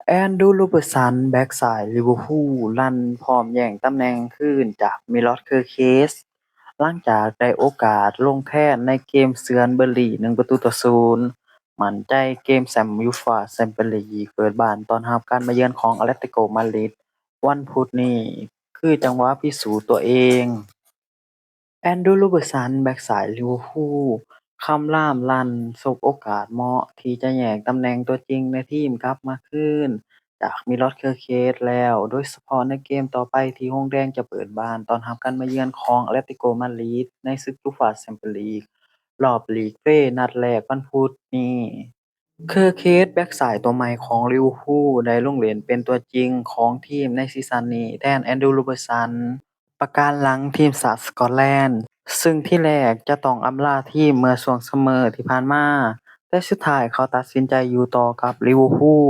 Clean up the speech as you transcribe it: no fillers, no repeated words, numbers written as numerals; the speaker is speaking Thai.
แอนดรู โรเบิร์ตสัน แบ็กซ้ายลิเวอร์พูลลั่นพร้อมแย่งตำแหน่งคืนจากมิลอต เคอร์เคสหลังจากได้โอกาสลงแทนในเกมเฉือนเบอร์ลี่1-0 มั่นใจเกมแชมป์ยูฟ่าแชมเปี้ยนส์ลีกเปิดบ้านต้อนรับการมาเยือนของอาตเลติโกมาดริดวันพุธนี้คือจังหวะพิสูจน์ตัวเอง แอนดรู โรเบิร์ตสัน แบ็กซ้ายลิเวอร์พูลคำรามลั่นสบโอกาสเหมาะที่จะแย่งตำแหน่งตัวจริงในทีมกลับมาคืนจากมิลอต เคอร์เคสแล้ว โดยเฉพาะในเกมต่อไปที่หงส์แดงจะเปิดบ้านต้อนรับการมาเยือนของอาตเลติโกมาดริดในศึกยูฟ่าแชมเปี้ยนส์ลีกรอบลีกเป้นัดแรกวันพุธนี้ เคอร์เคสแบ็กซ้ายตัวใหม่ของลิเวอร์พูลได้ลงเล่นเป็นตัวจริงของทีมในซีซั่นนี้แทนแอนดรู โรเบิร์ตสัน ประการหลังทีมชาติสกอตแลนด์ซึ่งที่แรกจะต้องอำลาทีมเมื่อช่วงซัมเมอร์ที่ผ่านมาแต่สุดท้ายเขาตัดสินใจอยู่ต่อกับลิเวอร์พูล